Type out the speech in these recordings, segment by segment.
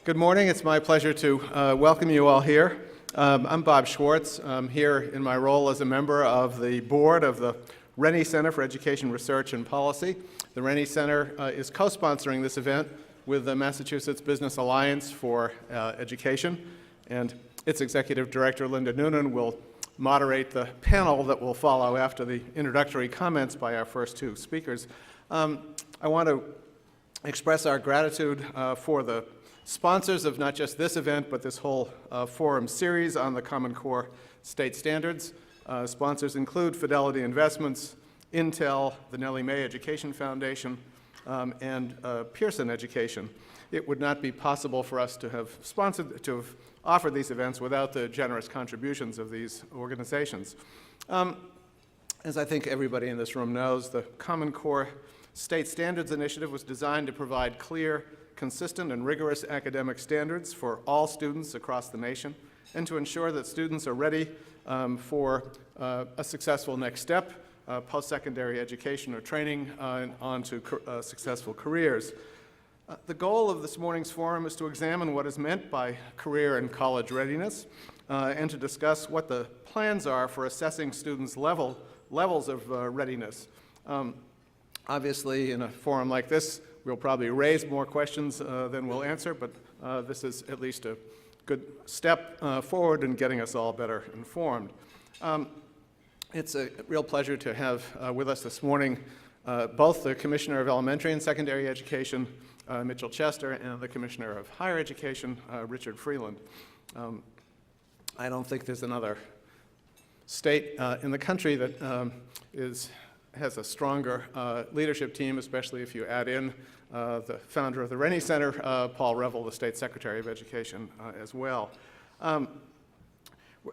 Good morning. It's my pleasure to welcome you all here. I'm Bob Schwartz. I'm here in my role as a member of the board of the Rennie Center for Education Research and Policy. The Rennie Center is co-sponsoring this event with the Massachusetts Business Alliance for Education, and its executive director, Linda Noonan, will moderate the panel that will follow after the introductory comments by our first two speakers. I want to express our gratitude for the sponsors of not just this event, but this whole forum series on the Common Core state standards. Sponsors include Fidelity Investments, Intel, the Nellie Mae Education Foundation, and Pearson Education. It would not be possible for us to have offered these events without the generous contributions of these organizations. As I think everybody in this room knows, the Common Core State Standards Initiative was designed to provide clear, consistent, and rigorous academic standards for all students across the nation, and to ensure that students are ready for a successful next step, post-secondary education or training on to successful careers. The goal of this morning's forum is to examine what is meant by career and college readiness, and to discuss what the plans are for assessing students' levels of readiness. Obviously, in a forum like this, we'll probably raise more questions than we'll answer, but this is at least a good step forward in getting us all better informed. It's a real pleasure to have with us this morning both the Commissioner of Elementary and Secondary Education, Mitchell Chester, and the Commissioner of Higher Education, Richard Freeland. I don't think there's another state in the country that has a stronger leadership team, especially if you add in the founder of the Rennie Center, Paul Reville, the State Secretary of Education, as well. We're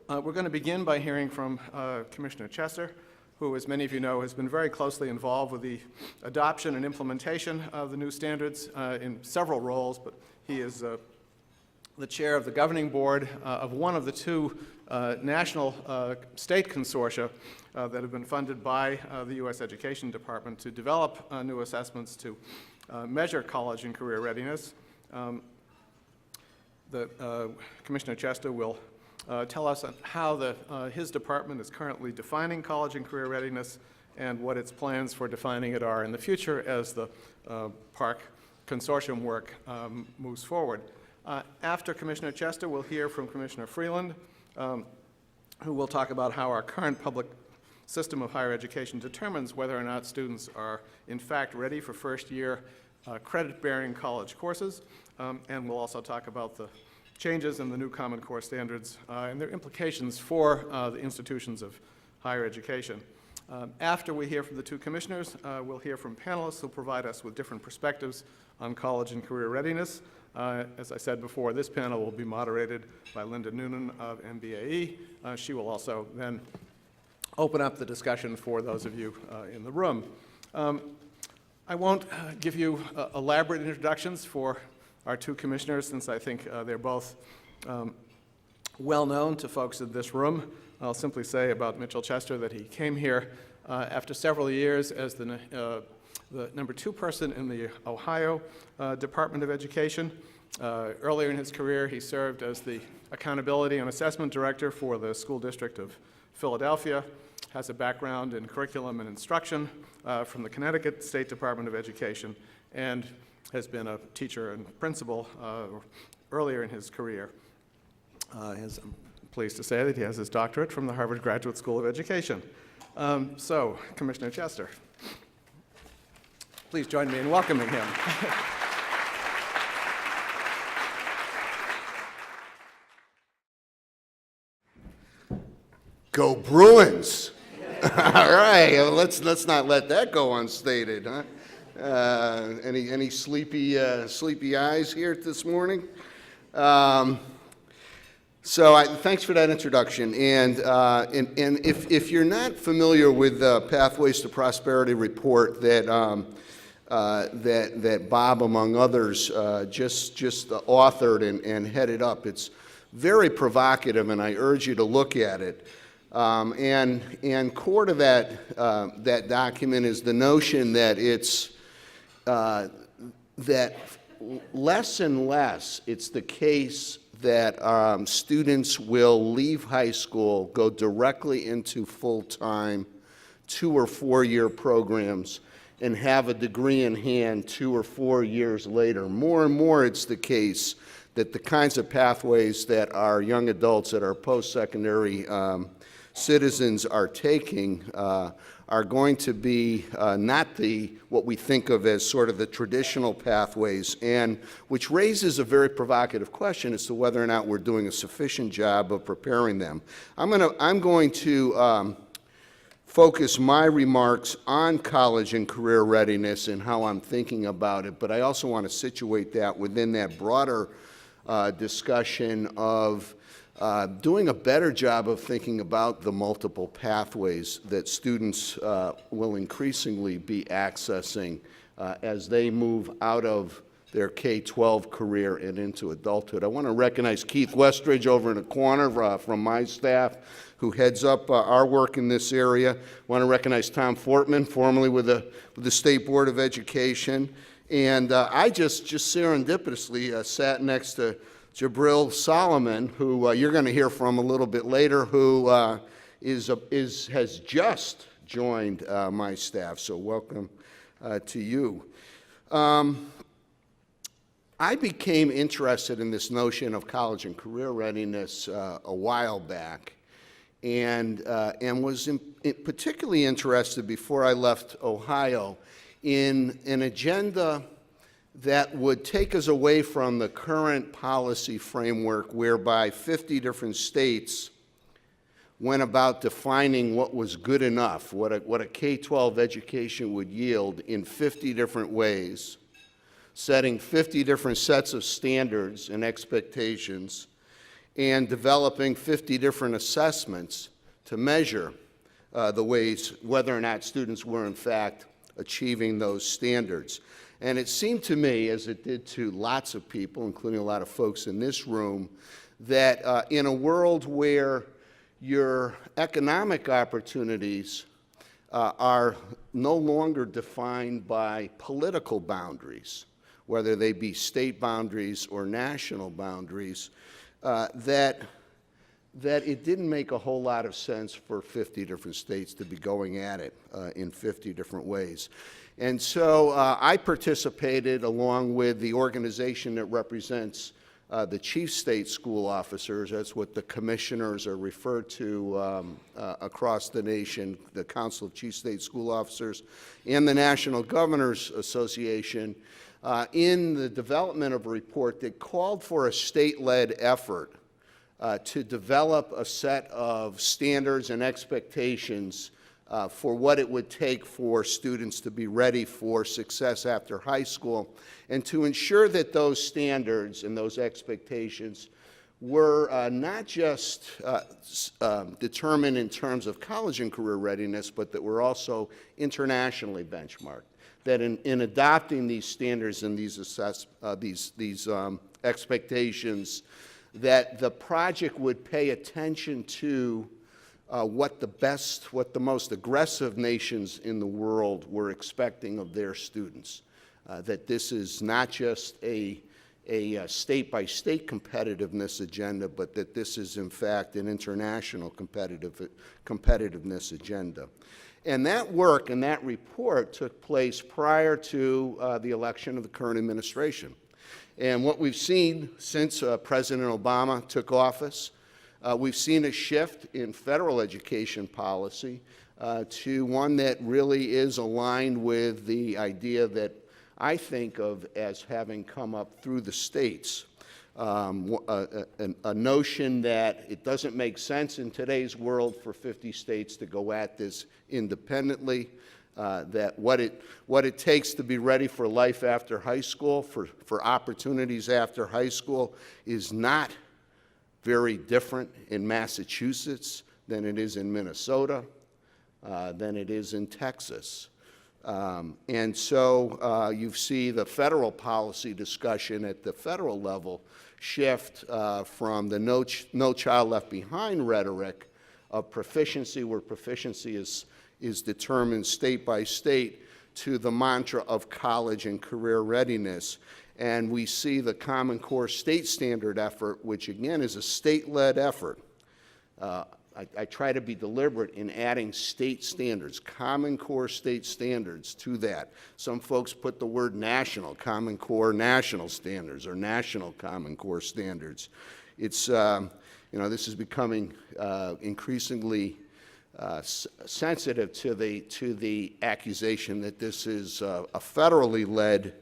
going to begin by hearing from Commissioner Chester, who, as many of you know, has been very closely involved with the adoption and implementation of the new standards in several roles, but he is the chair of the governing board of one of the two national state consortia that have been funded by the U.S. Education Department to develop new assessments to measure college and career readiness. Commissioner Chester will tell us how his department is currently defining college and career readiness and what its plans for defining it are in the future as the PARC consortium work moves forward. After Commissioner Chester, we'll hear from Commissioner Freeland, who will talk about how our current public system of higher education determines whether or not students are in fact ready for first-year credit-bearing college courses, and we'll also talk about the changes in the new Common Core standards and their implications for the institutions of higher education. After we hear from the two commissioners, we'll hear from panelists who provide us with different perspectives on college and career readiness. As I said before, this panel will be moderated by Linda Noonan of MBAE. She will also then open up the discussion for those of you in the room. I won't give you elaborate introductions for our two commissioners, since I think they're both well known to folks in this room. I'll simply say about Mitchell Chester that he came here after several years as the number 2 person in the Ohio Department of Education. Earlier in his career, he served as the Accountability and Assessment Director for the School District of Philadelphia, has a background in curriculum and instruction from the Connecticut State Department of Education, and has been a teacher and principal earlier in his career. I'm pleased to say that he has his doctorate from the Harvard Graduate School of Education. So, Commissioner Chester, please join me in welcoming him. Go Bruins! All right, let's not let that go unstated, huh? Any sleepy eyes here this morning? Thanks for that introduction. And if you're not familiar with the Pathways to Prosperity report that Bob, among others, just authored and headed up, it's very provocative, and I urge you to look at it. And core to that document is the notion that that less and less it's the case that students will leave high school, go directly into full-time 2- or 4-year programs, and have a degree in hand 2 or 4 years later. More and more it's the case that the kinds of pathways that our young adults, that our post-secondary citizens are taking are going to be not what we think of as sort of the traditional pathways, and which raises a very provocative question as to whether or not we're doing a sufficient job of preparing them. I'm going to focus my remarks on college and career readiness and how I'm thinking about it, but I also want to situate that within that broader discussion of doing a better job of thinking about the multiple pathways that students will increasingly be accessing as they move out of their K-12 career and into adulthood. I want to recognize Keith Westridge over in the corner from my staff, who heads up our work in this area. I want to recognize Tom Fortman, formerly with the State Board of Education. And I just serendipitously sat next to Jabril Solomon, who you're going to hear from a little bit later, who has just joined my staff. So welcome to you. I became interested in this notion of college and career readiness a while back, and was particularly interested before I left Ohio in an agenda that would take us away from the current policy framework whereby 50 different states went about defining what was good enough, what a K-12 education would yield in 50 different ways, setting 50 different sets of standards and expectations, and developing 50 different assessments to measure the ways whether or not students were in fact achieving those standards. And it seemed to me, as it did to lots of people, including a lot of folks in this room, that in a world where your economic opportunities are no longer defined by political boundaries, whether they be state boundaries or national boundaries, that it didn't make a whole lot of sense for 50 different states to be going at it in 50 different ways. And so I participated, along with the organization that represents the chief state school officers. That's what the commissioners are referred to across the nation, the Council of Chief State School Officers, and the National Governors Association, in the development of a report that called for a state-led effort to develop a set of standards and expectations for what it would take for students to be ready for success after high school, and to ensure that those standards and those expectations were not just determined in terms of college and career readiness, but that were also internationally benchmarked. That in adopting these standards and these expectations, that the project would pay attention to what the most aggressive nations in the world were expecting of their students. That this is not just a state-by-state competitiveness agenda, but that this is, in fact, an international competitiveness agenda. And that work and that report took place prior to the election of the current administration. And what we've seen since President Obama took office, we've seen a shift in federal education policy to one that really is aligned with the idea that I think of as having come up through the states. A notion that it doesn't make sense in today's world for 50 states to go at this independently, that what it takes to be ready for life after high school, for opportunities after high school, is not very different in Massachusetts than it is in Minnesota, than it is in Texas. And so you see the federal policy discussion at the federal level shift from the no child left behind rhetoric of proficiency, where proficiency is determined state by state, to the mantra of college and career readiness. And we see the Common Core state standard effort, which again is a state-led effort. I try to be deliberate in adding state standards, Common Core state standards to that. Some folks put the word national, Common Core national standards, or national Common Core standards. It's, this is becoming increasingly sensitive to the accusation that this is a federally led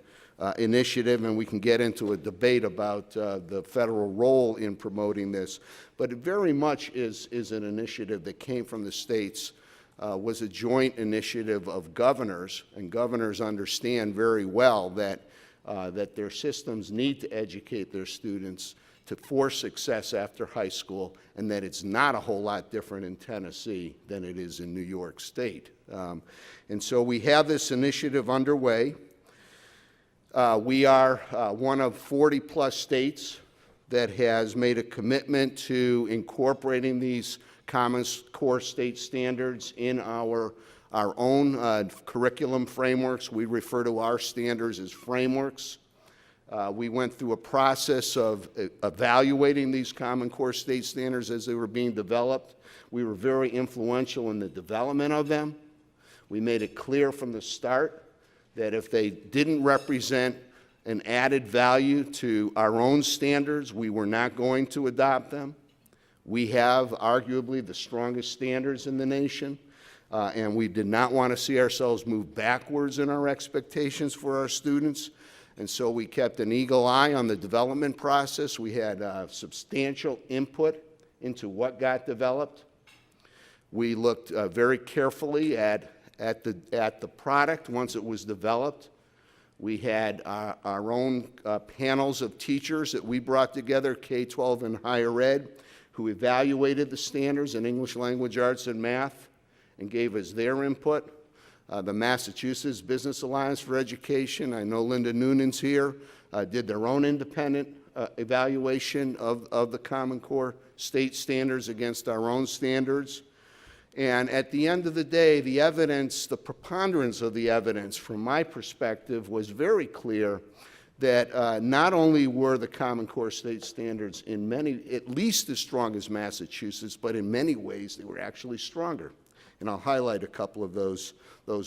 initiative, and we can get into a debate about the federal role in promoting this. But it very much is an initiative that came from the states, was a joint initiative of governors, and governors understand very well that their systems need to educate their students for success after high school, and that it's not a whole lot different in Tennessee than it is in New York State. And so we have this initiative underway. We are one of 40-plus states that has made a commitment to incorporating these Common Core state standards in our own curriculum frameworks. We refer to our standards as frameworks. We went through a process of evaluating these Common Core state standards as they were being developed. We were very influential in the development of them. We made it clear from the start that if they didn't represent an added value to our own standards, we were not going to adopt them. We have arguably the strongest standards in the nation, and we did not want to see ourselves move backwards in our expectations for our students. And so we kept an eagle eye on the development process. We had substantial input into what got developed. We looked very carefully at the product once it was developed. We had our own panels of teachers that we brought together, K-12 and higher ed, who evaluated the standards in English language arts and math and gave us their input. The Massachusetts Business Alliance for Education, I know Linda Noonan's here, did their own independent evaluation of the Common Core state standards against our own standards. And at the end of the day, the evidence, the preponderance of the evidence, from my perspective, was very clear that not only were the Common Core state standards in many, at least as strong as Massachusetts, but in many ways they were actually stronger. And I'll highlight a couple of those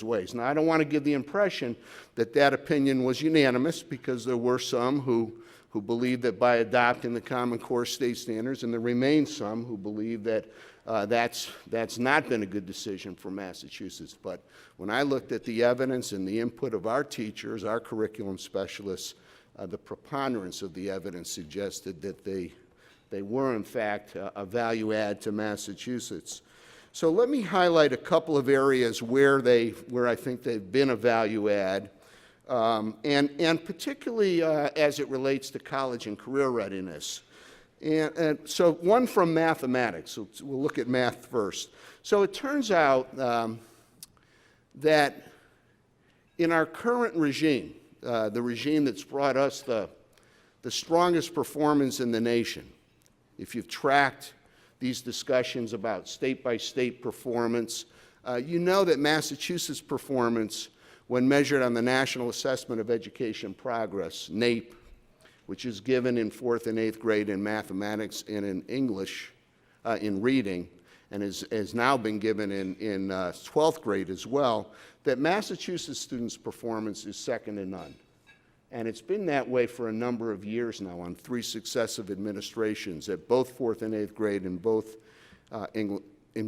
ways. Now, I don't want to give the impression that that opinion was unanimous, because there were some who believed that by adopting the Common Core state standards, and there remain some who believe that that's not been a good decision for Massachusetts. But when I looked at the evidence and the input of our teachers, our curriculum specialists, the preponderance of the evidence suggested that they were, in fact, a value add to Massachusetts. So let me highlight a couple of areas where I think they've been a value add, and particularly as it relates to college and career readiness. And so one from mathematics, so we'll look at math first. So it turns out that in our current regime, the regime that's brought us the strongest performance in the nation, if you've tracked these discussions about state-by-state performance, you know that Massachusetts' performance, when measured on the National Assessment of Education Progress, NAEP, which is given in 4th and 8th grade in mathematics and in English, in reading, and has now been given in 12th grade as well, that Massachusetts students' performance is second to none. And it's been that way for a number of years now on 3 successive administrations at both 4th and 8th grade in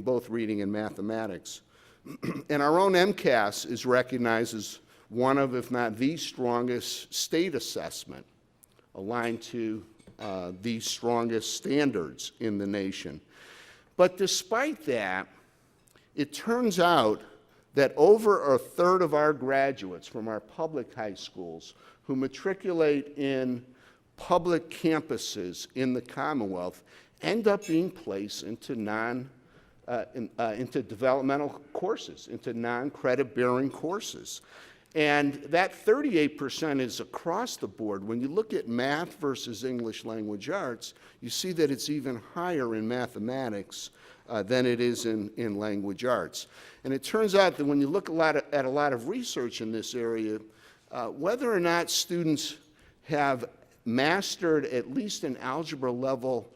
both reading and mathematics. And our own MCAS is recognized as one of, if not the strongest state assessment aligned to the strongest standards in the nation. But despite that, it turns out that over a third of our graduates from our public high schools who matriculate in public campuses in the Commonwealth end up being placed into into developmental courses, into non-credit-bearing courses. And that 38% is across the board. When you look at math versus English language arts, you see that it's even higher in mathematics than it is in language arts. And it turns out that when you look at a lot of research in this area, whether or not students have mastered at least an algebra level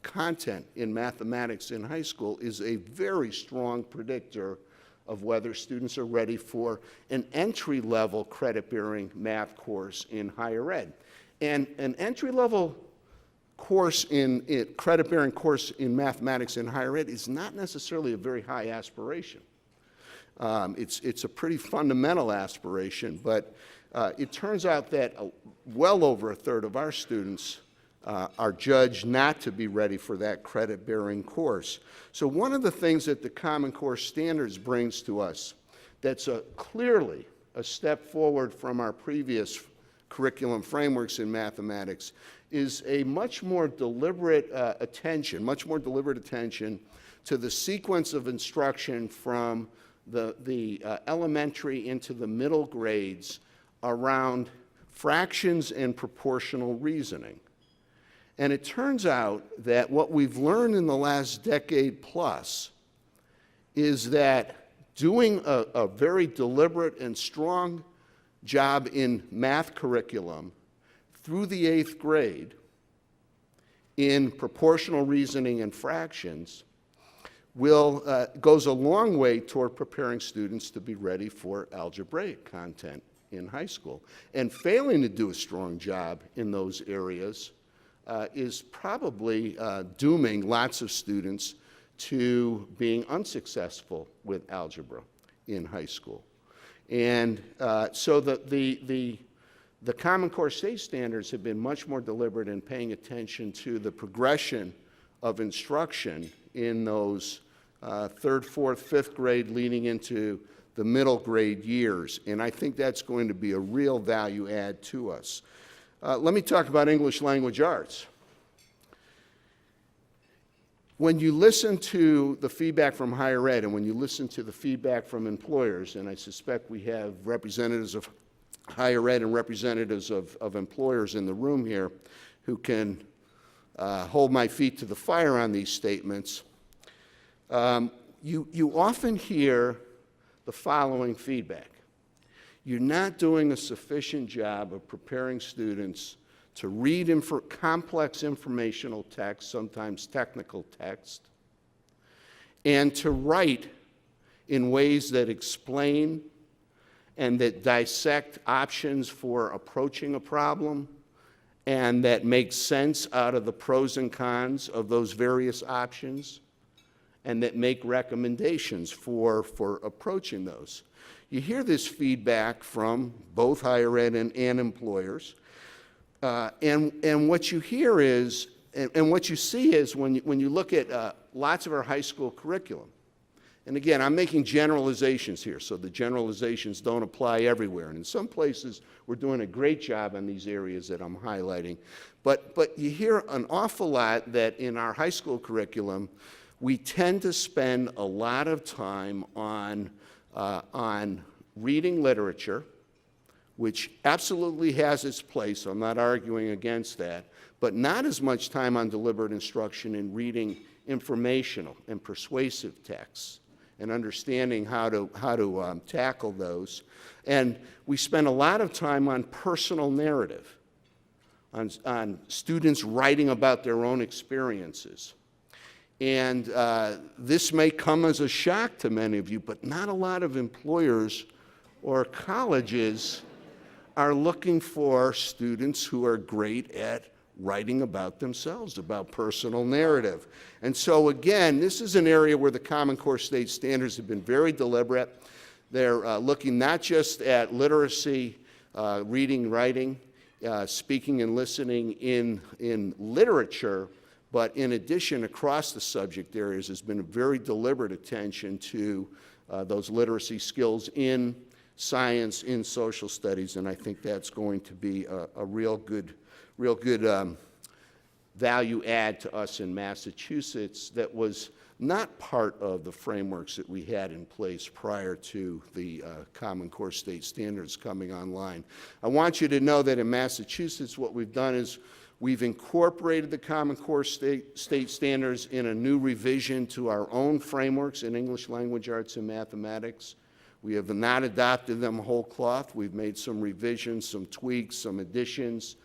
content in mathematics in high school is a very strong predictor of whether students are ready for an entry-level credit-bearing math course in higher ed. And an entry-level course credit-bearing course in mathematics in higher ed is not necessarily a very high aspiration. It's a pretty fundamental aspiration, but it turns out that well over a third of our students are judged not to be ready for that credit-bearing course. So one of the things that the Common Core Standards brings to us that's clearly a step forward from our previous curriculum frameworks in mathematics is a much more deliberate attention to the sequence of instruction from the elementary into the middle grades around fractions and proportional reasoning. And it turns out that what we've learned in the last decade plus is that doing a very deliberate and strong job in math curriculum through the 8th grade in proportional reasoning and fractions goes a long way toward preparing students to be ready for algebraic content in high school. And failing to do a strong job in those areas is probably dooming lots of students to being unsuccessful with algebra in high school. And so the Common Core State Standards have been much more deliberate in paying attention to the progression of instruction in those 3rd, 4th, 5th grade leading into the middle grade years. And I think that's going to be a real value add to us. Let me talk about English language arts. When you listen to the feedback from higher ed and when you listen to the feedback from employers, and I suspect we have representatives of higher ed and representatives of employers in the room here who can hold my feet to the fire on these statements, you often hear the following feedback. You're not doing a sufficient job of preparing students to read complex informational text, sometimes technical text, and to write in ways that explain and that dissect options for approaching a problem and that make sense out of the pros and cons of those various options and that make recommendations for approaching those. You hear this feedback from both higher ed and employers, and what you hear is, and what you see is when you look at lots of our high school curriculum, and again, I'm making generalizations here, so the generalizations don't apply everywhere, and in some places we're doing a great job on these areas that I'm highlighting, but you hear an awful lot that in our high school curriculum, we tend to spend a lot of time on reading literature, which absolutely has its place, I'm not arguing against that, but not as much time on deliberate instruction in reading informational and persuasive texts and understanding how to tackle those. And we spend a lot of time on personal narrative, on students writing about their own experiences. And this may come as a shock to many of you, but not a lot of employers or colleges are looking for students who are great at writing about themselves, about personal narrative. And so again, this is an area where the Common Core State Standards have been very deliberate. They're looking not just at literacy, reading, writing, speaking and listening in literature, but in addition, across the subject areas, there's been a very deliberate attention to those literacy skills in science, in social studies, and I think that's going to be a real good value add to us in Massachusetts that was not part of the frameworks that we had in place prior to the Common Core state standards coming online. I want you to know that in Massachusetts, what we've done is we've incorporated the Common Core state standards in a new revision to our own frameworks in English language arts and mathematics. We have not adopted them whole cloth. We've made some revisions, some tweaks, some additions,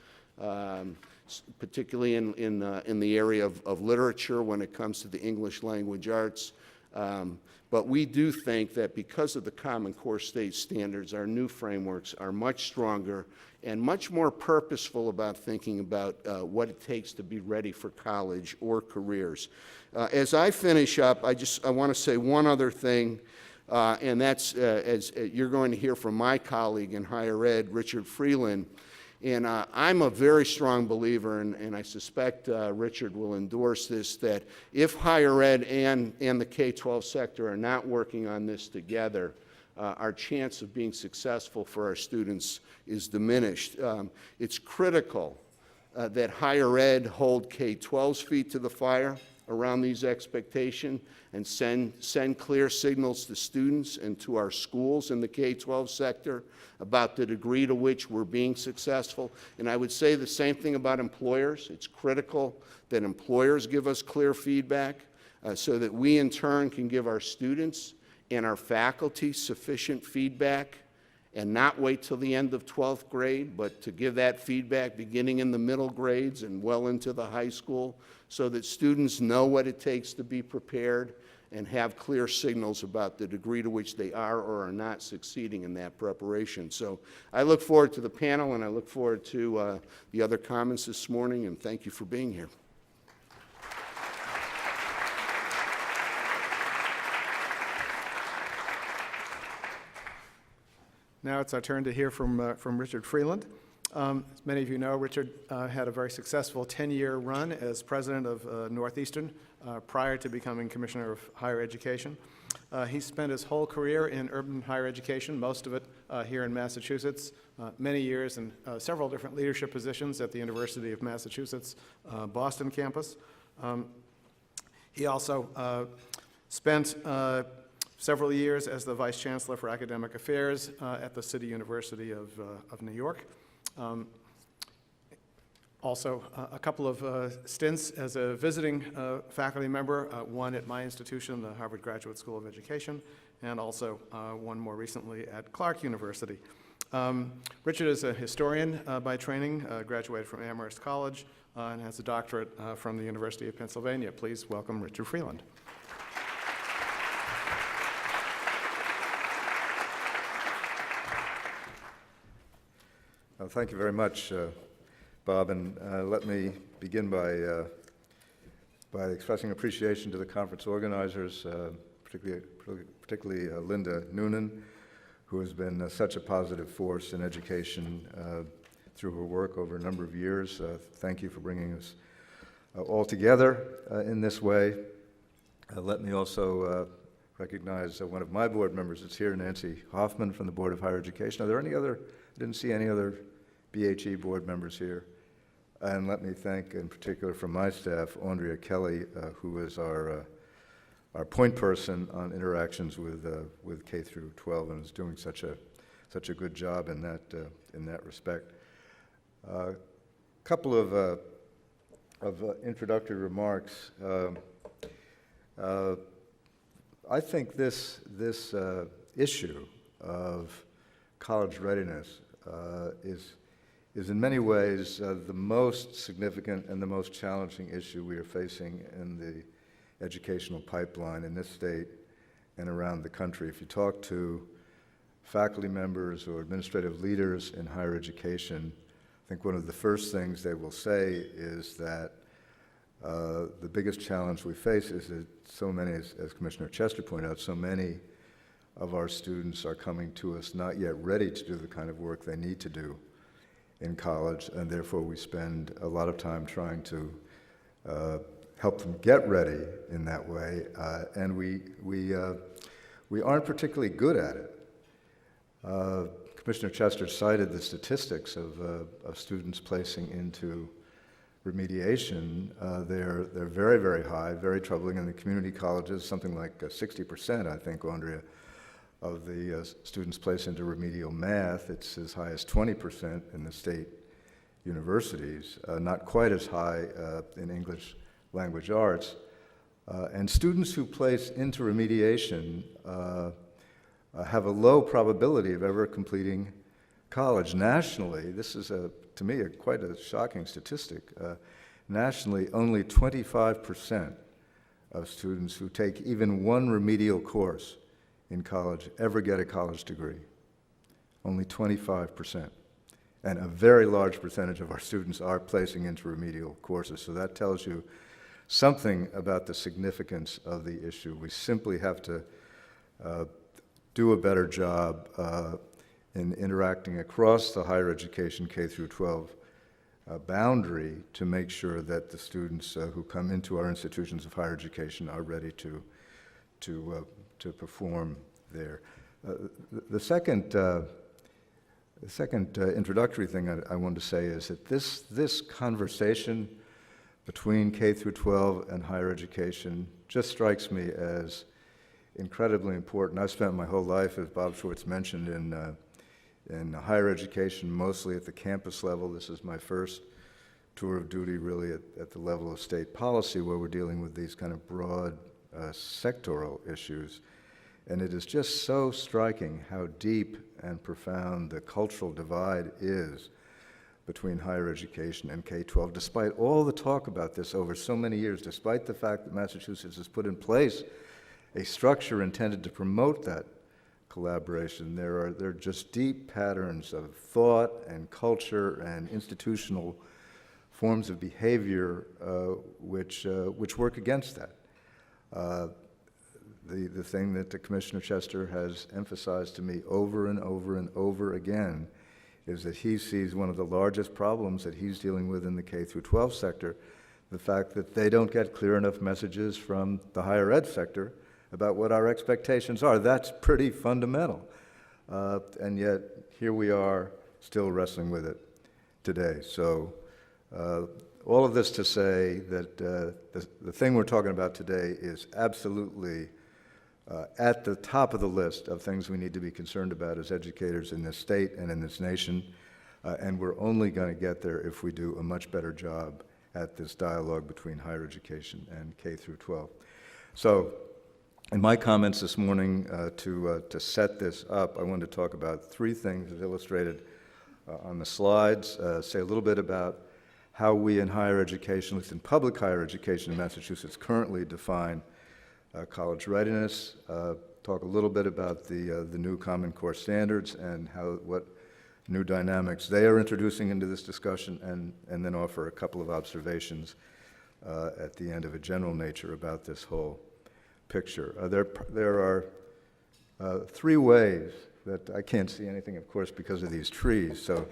particularly in the area of literature when it comes to the English language arts. But we do think that because of the Common Core state standards, our new frameworks are much stronger and much more purposeful about thinking about what it takes to be ready for college or careers. As I finish up, I want to say one other thing, and that's, as you're going to hear from my colleague in higher ed, Richard Freeland. And I'm a very strong believer, and I suspect Richard will endorse this, that if higher ed and the K-12 sector are not working on this together, our chance of being successful for our students is diminished. It's critical that higher ed hold K-12's feet to the fire around these expectations and send clear signals to students and to our schools in the K-12 sector about the degree to which we're being successful. And I would say the same thing about employers. It's critical that employers give us clear feedback so that we in turn can give our students and our faculty sufficient feedback and not wait till the end of 12th grade, but to give that feedback beginning in the middle grades and well into the high school so that students know what it takes to be prepared and have clear signals about the degree to which they are or are not succeeding in that preparation. So I look forward to the panel, and I look forward to the other comments this morning, and thank you for being here. Now it's our turn to hear from Richard Freeland. As many of you know, Richard had a very successful 10-year run as president of Northeastern prior to becoming Commissioner of Higher Education. He spent his whole career in urban higher education, most of it here in Massachusetts, many years in several different leadership positions at the University of Massachusetts Boston campus. He also spent several years as the Vice Chancellor for Academic Affairs at the City University of New York. Also, a couple of stints as a visiting faculty member, one at my institution, the Harvard Graduate School of Education, and also one more recently at Clark University. Richard is a historian by training, graduated from Amherst College, and has a doctorate from the University of Pennsylvania. Please welcome Richard Freeland. Thank you very much, Bob, and let me begin by expressing appreciation to the conference organizers, particularly Linda Noonan, who has been such a positive force in education through her work over a number of years. Thank you for bringing us all together in this way. Let me also recognize one of my board members that's here, Nancy Hoffman from the Board of Higher Education. Are there any other, I didn't see any other BHE board members here. And let me thank, in particular from my staff, Andrea Kelly, who is our point person on interactions with K through 12 and is doing such a good job in that respect. A couple of introductory remarks. I think this issue of college readiness is in many ways the most significant and the most challenging issue we are facing in the educational pipeline in this state and around the country. If you talk to faculty members or administrative leaders in higher education, I think one of the first things they will say is that the biggest challenge we face is that so many, as Commissioner Chester pointed out, so many of our students are coming to us not yet ready to do the kind of work they need to do in college, and therefore we spend a lot of time trying to help them get ready in that way, and we aren't particularly good at it. Commissioner Chester cited the statistics of students placing into remediation, they're very, very high, very troubling. In the community colleges, something like 60%, I think, Andrea, of the students placed into remedial math. It's as high as 20% in the state universities, not quite as high in English language arts. And students who place into remediation have a low probability of ever completing college. Nationally, this is, to me, quite a shocking statistic. Nationally, only 25% of students who take even one remedial course in college ever get a college degree. Only 25%. And a very large percentage of our students are placing into remedial courses. So that tells you something about the significance of the issue. We simply have to do a better job in interacting across the higher education K through 12 boundary to make sure that the students who come into our institutions of higher education are ready to perform there. The second introductory thing I wanted to say is that this conversation between K through 12 and higher education just strikes me as incredibly important. I've spent my whole life, as Bob Schwartz mentioned, in higher education, mostly at the campus level. This is my first tour of duty really at the level of state policy, where we're dealing with these kind of broad sectoral issues. And it is just so striking how deep and profound the cultural divide is between higher education and K-12, despite all the talk about this over so many years, despite the fact that Massachusetts has put in place a structure intended to promote that collaboration. There are just deep patterns of thought and culture and institutional forms of behavior which work against that. The thing that Commissioner Chester has emphasized to me over and over and over again is that he sees one of the largest problems that he's dealing with in the K through 12 sector, the fact that they don't get clear enough messages from the higher ed sector about what our expectations are. That's pretty fundamental. And yet, here we are still wrestling with it today. So all of this to say that the thing we're talking about today is absolutely at the top of the list of things we need to be concerned about as educators in this state and in this nation. And we're only going to get there if we do a much better job at this dialogue between higher education and K through 12. So, in my comments this morning, to set this up, I wanted to talk about three things as illustrated on the slides, say a little bit about how we in higher education, at least in public higher education in Massachusetts, currently define college readiness, talk a little bit about the new Common Core standards and what new dynamics they are introducing into this discussion, and then offer a couple of observations at the end of a general nature about this whole picture. There are three ways that I can't see anything, of course, because of these trees. So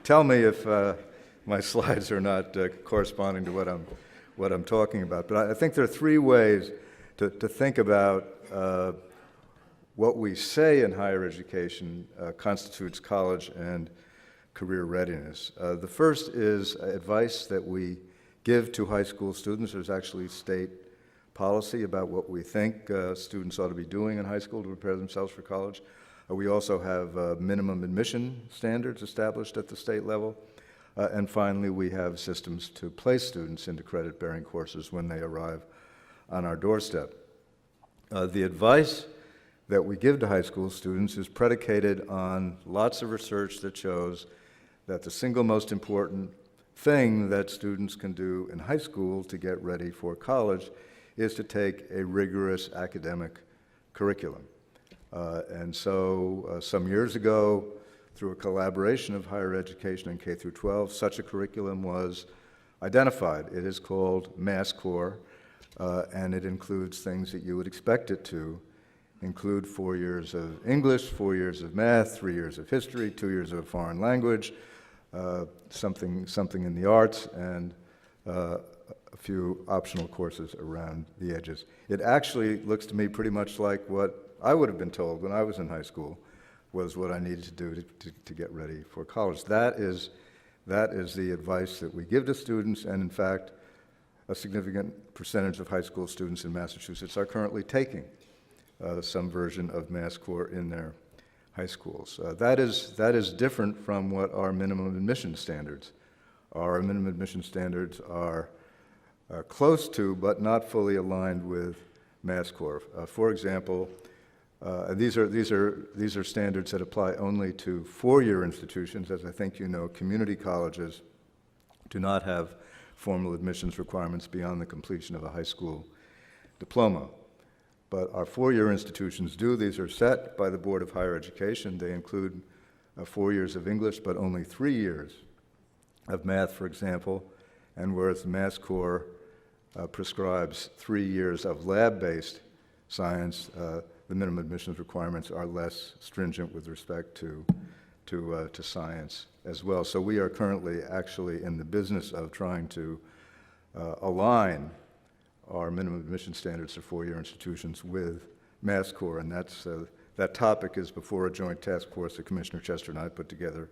tell me if my slides are not corresponding to what I'm talking about. But I think there are three ways to think about what we say in higher education constitutes college and career readiness. The first is advice that we give to high school students. There's actually state policy about what we think students ought to be doing in high school to prepare themselves for college. We also have minimum admission standards established at the state level. And finally, we have systems to place students into credit-bearing courses when they arrive on our doorstep. The advice that we give to high school students is predicated on lots of research that shows that the single most important thing that students can do in high school to get ready for college is to take a rigorous academic curriculum. And so some years ago, through a collaboration of higher education and K through 12, such a curriculum was identified. It is called Mass Core, and it includes things that you would expect it to include 4 years of English, 4 years of math, 3 years of history, 2 years of a foreign language, something in the arts, and a few optional courses around the edges. It actually looks to me pretty much like what I would have been told when I was in high school was what I needed to do to get ready for college. That is That is the advice that we give to students, and in fact, a significant percentage of high school students in Massachusetts are currently taking some version of Mass Core in their high schools. That is different from what our minimum admission standards are. Our minimum admission standards are close to, but not fully aligned with Mass Core. For example, these are standards that apply only to four-year institutions. As I think you know, community colleges do not have formal admissions requirements beyond the completion of a high school diploma. But our four-year institutions do. These are set by the Board of Higher Education. They include 4 years of English, but only 3 years of math, for example, and whereas the Mass Core prescribes 3 years of lab-based science, the minimum admissions requirements are less stringent with respect to science as well. So we are currently actually in the business of trying to align our minimum admission standards for four-year institutions with Mass Core, and that topic is before a joint task force that Commissioner Chester and I put together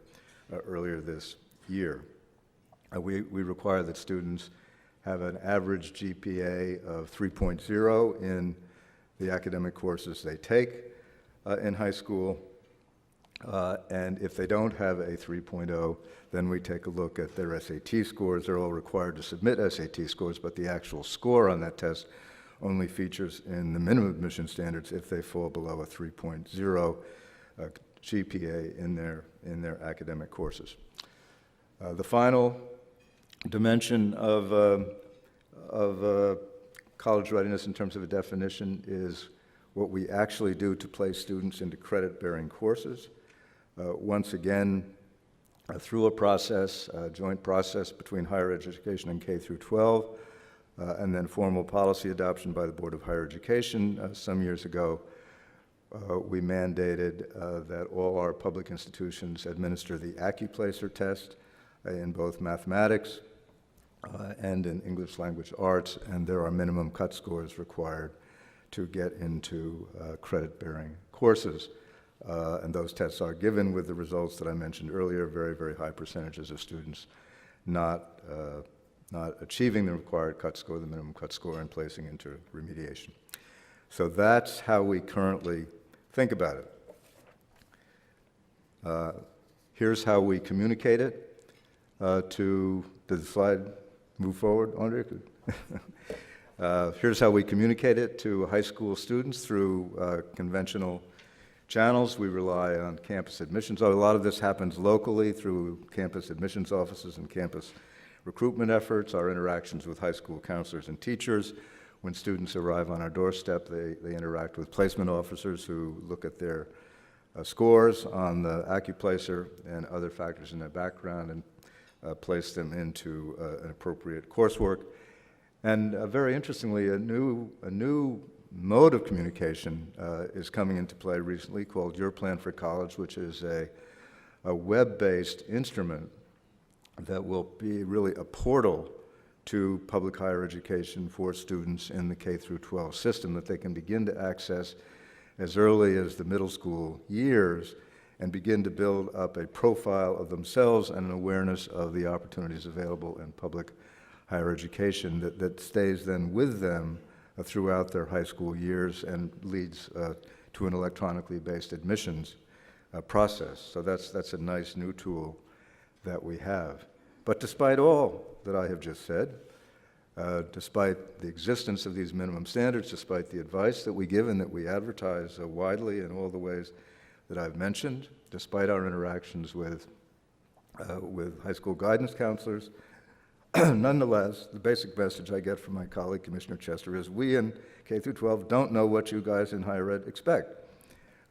earlier this year. We require that students have an average GPA of 3.0 in the academic courses they take in high school, and if they don't have a 3.0, then we take a look at their SAT scores. They're all required to submit SAT scores, but the actual score on that test only features in the minimum admission standards if they fall below a 3.0 GPA in their academic courses. The final dimension of college readiness in terms of a definition is what we actually do to place students into credit-bearing courses. Once again, through a process, a joint process between higher education and K through 12, and then formal policy adoption by the Board of Higher Education some years ago, we mandated that all our public institutions administer the AccuPlacer test in both mathematics and in English language arts, and there are minimum cut scores required to get into credit-bearing courses. And those tests are given with the results that I mentioned earlier, very, very high percentages of students not achieving the required cut score, the minimum cut score, and placing into remediation. So that's how we currently think about it. Here's how we communicate it to, does the slide move forward, Andre? Here's how we communicate it to high school students through conventional channels. We rely on campus admissions. A lot of this happens locally through campus admissions offices and campus recruitment efforts, our interactions with high school counselors and teachers. When students arrive on our doorstep, they interact with placement officers who look at their scores on the AccuPlacer and other factors in their background and place them into an appropriate coursework. And very interestingly, a new mode of communication is coming into play recently called Your Plan for College, which is a web-based instrument that will be really a portal to public higher education for students in the K through 12 system that they can begin to access as early as the middle school years and begin to build up a profile of themselves and an awareness of the opportunities available in public higher education that stays then with them throughout their high school years and leads to an electronically based admissions process. So that's a nice new tool that we have. But despite all that I have just said, despite the existence of these minimum standards, despite the advice that we give and that we advertise widely in all the ways that I've mentioned, despite our interactions with high school guidance counselors, nonetheless, the basic message I get from my colleague, Commissioner Chester, is we in K through 12 don't know what you guys in higher ed expect.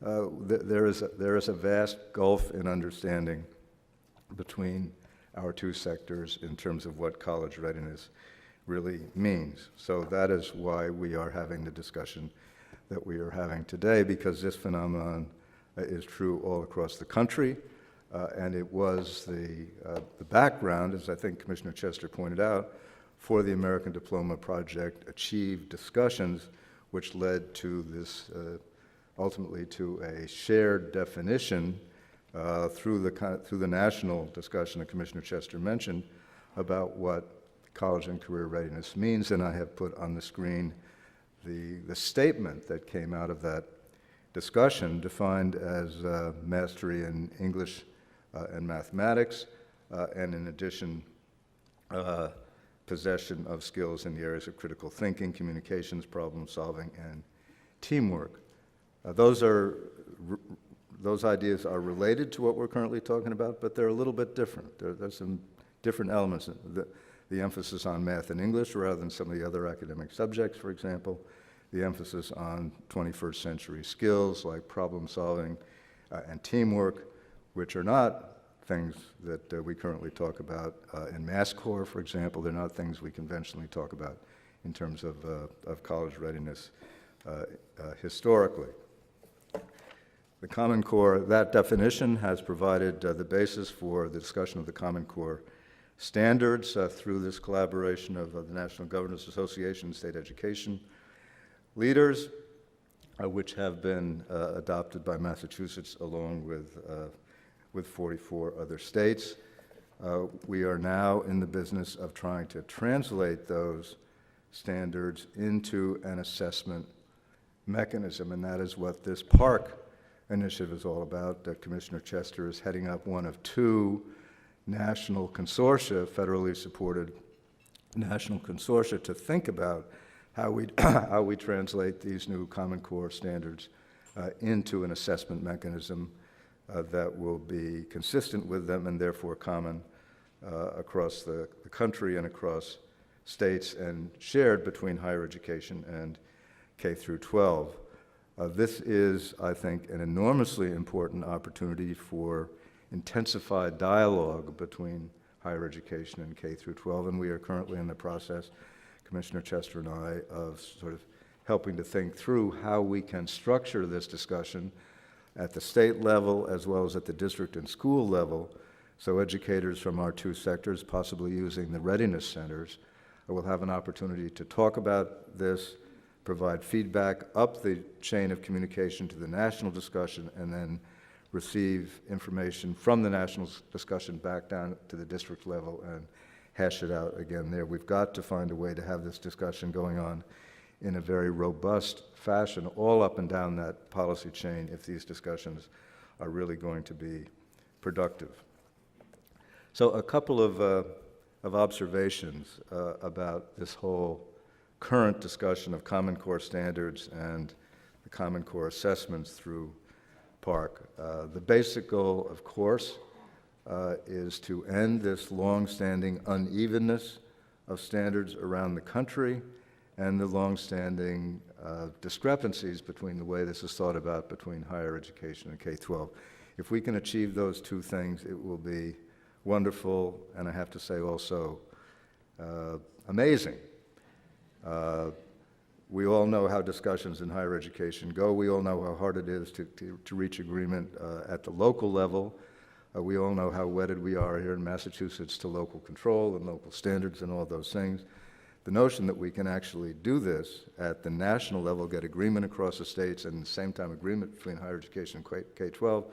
There is a vast gulf in understanding between our two sectors in terms of what college readiness really means. So that is why we are having the discussion that we are having today, because this phenomenon is true all across the country. And it was the background, as I think Commissioner Chester pointed out, for the American Diploma Project achieved discussions, which led to this, ultimately to a shared definition through the national discussion that Commissioner Chester mentioned about what college and career readiness means, and I have put on the screen the statement that came out of that discussion, defined as mastery in English and mathematics, and in addition, possession of skills in the areas of critical thinking, communications, problem solving, and teamwork. Those ideas are related to what we're currently talking about, but they're a little bit different. There's some different elements. The emphasis on math and English rather than some of the other academic subjects, for example. The emphasis on 21st century skills like problem solving and teamwork, which are not things that we currently talk about in Mass Corps, for example. They're not things we conventionally talk about in terms of college readiness historically. The Common Core, that definition has provided the basis for the discussion of the Common Core standards through this collaboration of the National Governors Association and state education leaders, which have been adopted by Massachusetts along with 44 other states. We are now in the business of trying to translate those standards into an assessment mechanism, and that is what this PARC initiative is all about. Commissioner Chester is heading up one of two national consortia, federally supported national consortia, to think about how we translate these new Common Core standards into an assessment mechanism that will be consistent with them and therefore common across the country and across states and shared between higher education and K through 12. This is, I think, an enormously important opportunity for intensified dialogue between higher education and K through 12, and we are currently in the process, Commissioner Chester and I, of sort of helping to think through how we can structure this discussion at the state level as well as at the district and school level, so educators from our two sectors, possibly using the readiness centers, will have an opportunity to talk about this, provide feedback up the chain of communication to the national discussion, and then receive information from the national discussion back down to the district level and hash it out again there. We've got to find a way to have this discussion going on in a very robust fashion all up and down that policy chain if these discussions are really going to be productive. So a couple of observations about this whole current discussion of Common Core standards and the Common Core assessments through PARC. The basic goal, of course, is to end this long-standing unevenness of standards around the country and the long-standing discrepancies between the way this is thought about between higher education and K-12. If we can achieve those two things, it will be wonderful, and I have to say also amazing. We all know how discussions in higher education go. We all know how hard it is to reach agreement at the local level. We all know how wedded we are here in Massachusetts to local control and local standards and all those things. The notion that we can actually do this at the national level, get agreement across the states, and at the same time agreement between higher education and K-12,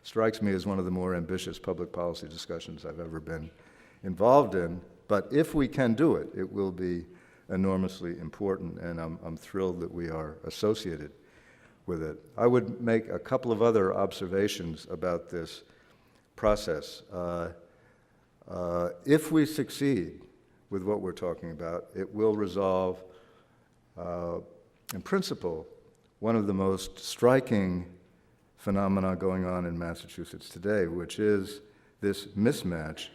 strikes me as one of the more ambitious public policy discussions I've ever been involved in. But if we can do it, it will be enormously important, and I'm thrilled that we are associated with it. I would make a couple of other observations about this process. If we succeed with what we're talking about, it will resolve, in principle, one of the most striking phenomena going on in Massachusetts today, which is this mismatch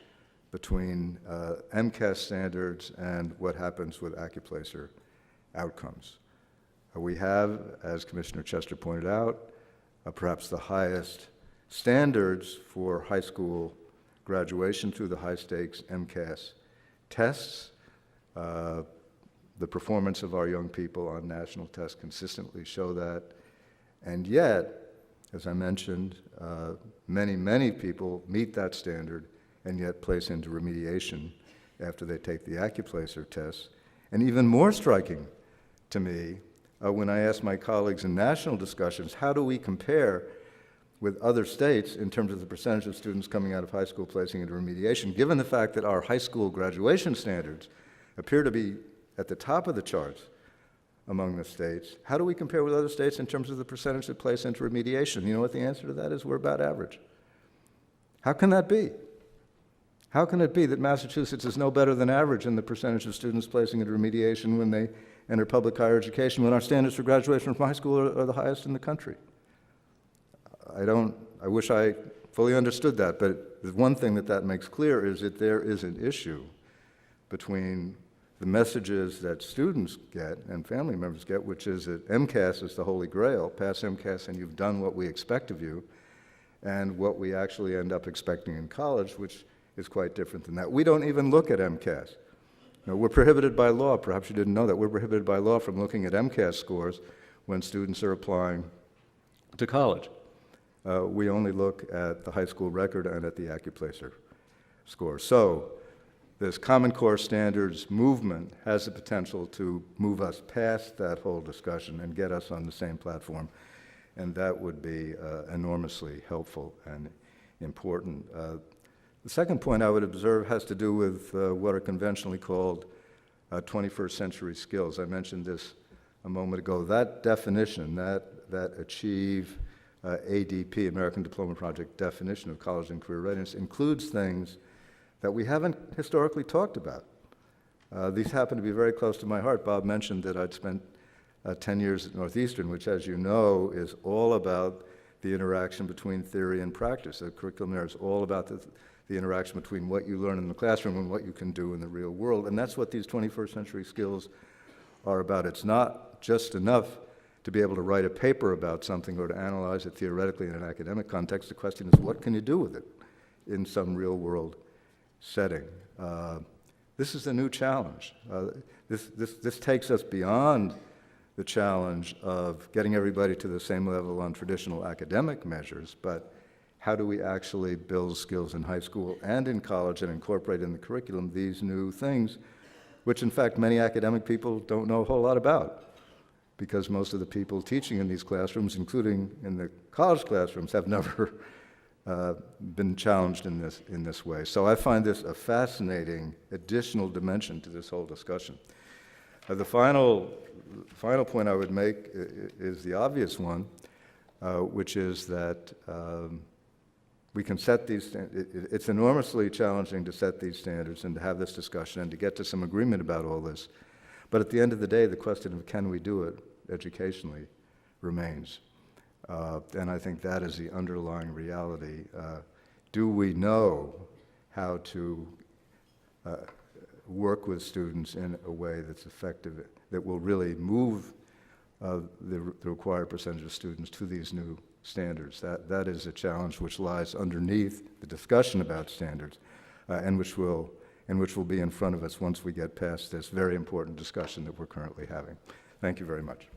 between MCAS standards and what happens with Accuplacer outcomes. We have, as Commissioner Chester pointed out, perhaps the highest standards for high school graduation through the high-stakes MCAS tests. The performance of our young people on national tests consistently show that. And yet, as I mentioned, many people meet that standard and yet place into remediation after they take the Accuplacer tests. And even more striking to me, when I ask my colleagues in national discussions, how do we compare with other states in terms of the percentage of students coming out of high school placing into remediation, given the fact that our high school graduation standards appear to be at the top of the charts among the states. How do we compare with other states in terms of the percentage that place into remediation? You know what the answer to that is? We're about average. How can that be? How can it be that Massachusetts is no better than average in the percentage of students placing into remediation when they enter public higher education, when our standards for graduation from high school are the highest in the country? I wish I fully understood that, but the one thing that makes clear is that there is an issue between the messages that students get and family members get, which is that MCAS is the holy grail, pass MCAS and you've done what we expect of you, and what we actually end up expecting in college, which is quite different than that. We don't even look at MCAS. Now, we're prohibited by law, perhaps you didn't know that, we're prohibited by law from looking at MCAS scores when students are applying to college. We only look at the high school record and at the AccuPlacer score. So this Common Core Standards movement has the potential to move us past that whole discussion and get us on the same platform, and that would be enormously helpful and important. The second point I would observe has to do with what are conventionally called 21st century skills. I mentioned this a moment ago. That definition, that Achieve ADP, American Diploma Project definition of college and career readiness, includes things that we haven't historically talked about. These happen to be very close to my heart. Bob mentioned that I'd spent 10 years at Northeastern, which, as you know, is all about the interaction between theory and practice. The curriculum there is all about the interaction between what you learn in the classroom and what you can do in the real world. And that's what these 21st century skills are about. It's not just enough to be able to write a paper about something or to analyze it theoretically in an academic context. The question is, what can you do with it in some real world setting? This is a new challenge. This takes us beyond the challenge of getting everybody to the same level on traditional academic measures, but how do we actually build skills in high school and in college and incorporate in the curriculum these new things, which in fact many academic people don't know a whole lot about, because most of the people teaching in these classrooms, including in the college classrooms, have never been challenged in this way. So I find this a fascinating additional dimension to this whole discussion. The final point I would make is the obvious one, which is that we can set these, it's enormously challenging to set these standards and to have this discussion and to get to some agreement about all this. But at the end of the day, the question of can we do it educationally remains. And I think that is the underlying reality. Do we know how to work with students in a way that's effective, that will really move the required percentage of students to these new standards? That is a challenge which lies underneath the discussion about standards, and which will be in front of us once we get past this very important discussion that we're currently having. Thank you very much.